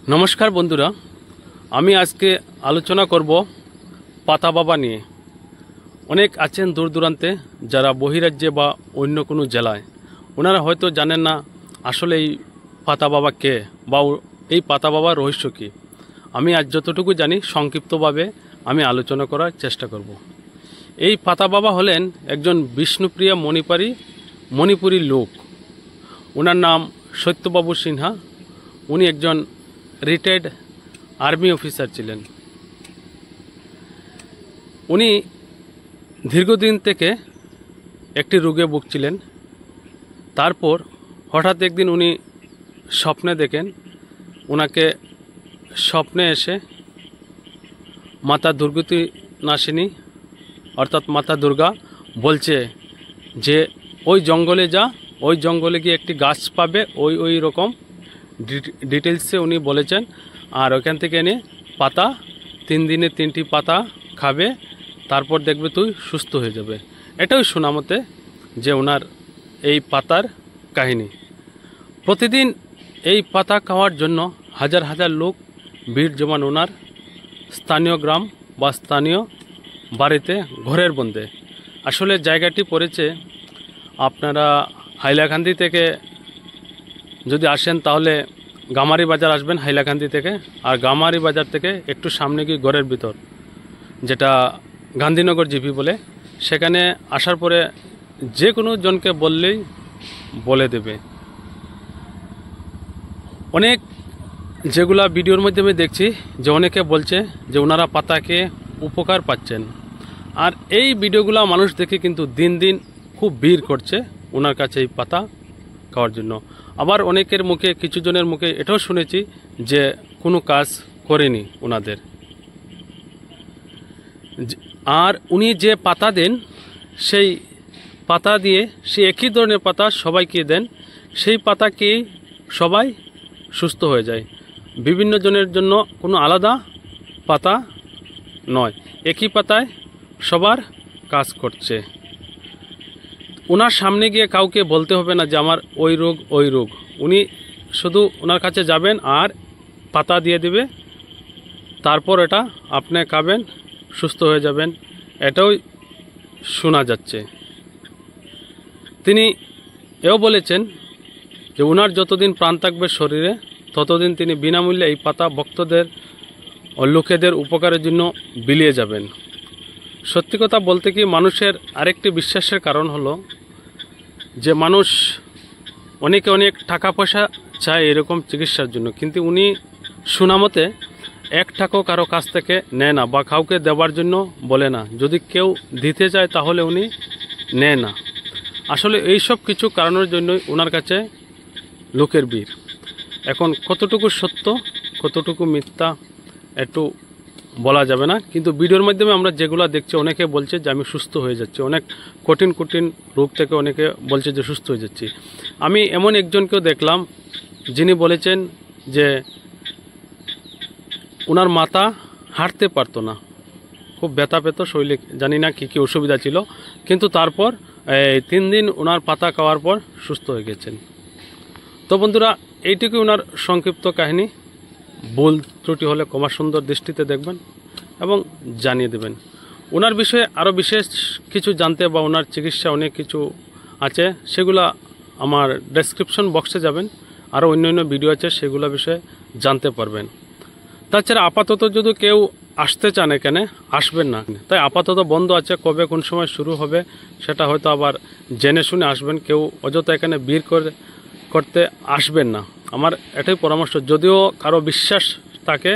नमस्कार बंधुरा आमी आज के आलोचना करब पाता बाबा निये। अनेक आছেন दूर दूरान्ते যারা বহিরাজ্যে বা অন্য কোনো জেলায় ওনারা হয়তো জানেন না আসলে এই পাতা বাবা কে বা এই পাতা বাবার রহস্য কি। আমি আজ যতটুকু জানি সংক্ষিপ্তভাবে আমি আলোচনা করার চেষ্টা করব। এই পাতা বাবা হলেন একজন বিষ্ণুপ্রিয়া মণিপুরী লোক। ওনার নাম সত্যবাবু সিনহা। উনি একজন রিটায়ার্ড আর্মি অফিসার ছিলেন। উনি দীর্ঘদিন থেকে একটি রোগে ভুগছিলেন। তারপর হঠাৎ একদিন উনি স্বপ্নে দেখেন, ওনাকে স্বপ্নে এসে মাতা দুর্গতি নাশিনী অর্থাৎ মাতা দুর্গা বলছে যে ওই জঙ্গলে যা, ওই জঙ্গলে গিয়ে একটি গাছ পাবে, ওই রকম ডিটেলসে উনি বলেছেন। আর ওখান থেকে এনে পাতা 3 দিনে 3টি পাতা খাবে, তারপর দেখবে তুই সুস্থ হয়ে যাবে। এটাই শোনা মতে যে ওনার এই পাতার কাহিনী। প্রতিদিন এই পাতা খাওয়ার জন্য হাজার হাজার লোক ভিড় জমান ওনার স্থানীয় গ্রাম বা স্থানীয় বাড়িতে ঘরের বন্ধে। আসলে জায়গাটি পড়েছে আপনারা হাইলাকান্দি থেকে যদি আসেন তাহলে গামারি বাজার আসবেন হাইলাকান্দি থেকে, আর গামারি বাজার থেকে একটু সামনে গিয়ে ঘরের ভিতর যেটা গান্ধীনগর জিপি বলে, সেখানে আসার পরে যে কোনো জনকে বললেই বলে দেবে। অনেক যেগুলা ভিডিওর মধ্যে আমি দেখছি যে অনেকে বলছে যে ওনারা পাতাকে উপকার পাচ্ছেন, আর এই ভিডিওগুলা মানুষ দেখে কিন্তু দিন দিন খুব ভিড় করছে ওনার কাছে এই পাতা খাওয়ার জন্য। আবার অনেকের মুখে, কিছু জনের মুখে এটাও শুনেছি যে কোনো কাজ করেনি ওনাদের। আর উনি যে পাতা দেন সেই পাতা দিয়ে, সে একই ধরনের পাতা সবাইকে দেন, সেই পাতাকে সবাই সুস্থ হয়ে যায়। বিভিন্ন জনের জন্য কোনো আলাদা পাতা নয়, একই পাতায় সবার কাজ করছে। ওনার সামনে গিয়ে কাউকে বলতে হবে না যে আমার ওই রোগ। উনি শুধু ওনার কাছে যাবেন আর পাতা দিয়ে দিবে, তারপর এটা আপনি খাবেন, সুস্থ হয়ে যাবেন। এটাও শোনা যাচ্ছে। তিনি এও বলেছেন যে ওনার যতদিন প্রাণ থাকবে শরীরে ততদিন তিনি বিনামূল্যে এই পাতা ভক্তদের ও লোকেদের উপকারের জন্য বিলিয়ে যাবেন। সত্যি কথা বলতে কি, মানুষের আরেকটি বিশ্বাসের কারণ হলো যে মানুষ অনেকে অনেক টাকা পয়সা চায় এরকম চিকিৎসার জন্য, কিন্তু উনি শোনামতে 1 টাকাও কারো কাছ থেকে নেয় না বা কাউকে দেওয়ার জন্য বলে না। যদি কেউ দিতে চায় তাহলে উনি নেয় না। আসলে এইসব কিছু কারণের জন্যই ওনার কাছে লোকের ভিড়। এখন কতটুকু সত্য কতটুকু মিথ্যা একটু বলা যাবে না, কিন্তু ভিডিওর মাধ্যমে আমরা যেগুলো দেখছি অনেকে বলছে যে আমি সুস্থ হয়ে যাচ্ছি, অনেক কঠিন রোগ থেকে অনেকে বলছে যে সুস্থ হয়ে যাচ্ছি। আমি এমন একজনকেও দেখলাম যিনি বলেছেন যে ওনার মাথা হাঁটতে পারতো না, খুব ব্যথা পেত শরীরে, জানি না কী অসুবিধা ছিল, কিন্তু তারপর 3 দিন ওনার পাতা খাওয়ার পর সুস্থ হয়ে গেছেন। তো বন্ধুরা, এইটুকুই ওনার সংক্ষিপ্ত কাহিনী। ভুল ত্রুটি হলে ক্ষমা সুন্দর দৃষ্টিতে দেখবেন এবং জানিয়ে দেবেন। ওনার বিষয়ে আরও বিশেষ কিছু জানতে বা ওনার চিকিৎসা অনেক কিছু আছে, সেগুলা আমার ডেসক্রিপশন বক্সে যাবেন, আরও অন্য ভিডিও আছে, সেগুলো বিষয়ে জানতে পারবেন। তাছাড়া আপাতত যদি কেউ আসতে চান এখানে, আসবেন না, তাই আপাতত বন্ধ আছে। কবে কোন সময় শুরু হবে সেটা হয়তো আবার জেনে শুনে আসবেন। কেউ অযথা এখানে ভিড় করতে আসবেন না, আমার এটাই পরামর্শ। যদিও কারো বিশ্বাস থাকে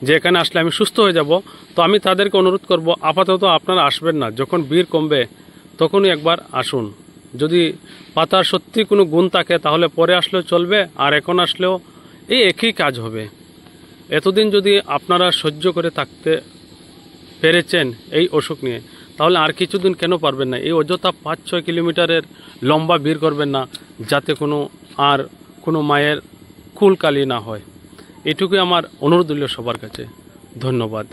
যে এখানে আসলে আমি সুস্থ হয়ে যাব, তো আমি তাদেরকে অনুরোধ করব আপাতত আপনারা আসবেন না, যখন ভিড় কমবে তখনই একবার আসুন। যদি পাতার সত্যি কোনো গুণ থাকে তাহলে পরে আসলেও চলবে, আর এখন আসলেও এই একই কাজ হবে। এতদিন যদি আপনারা সহ্য করে থাকতে পেরেছেন এই অসুখ নিয়ে, তাহলে আর কিছুদিন কেন পারবেন না? এই অযথা 5-6 কিলোমিটারের লম্বা ভিড় করবেন না, যাতে কোনো মায়ের কুলকালি না হয়। এটুকুই আমার অনুরোধ রইল সবার কাছে। ধন্যবাদ।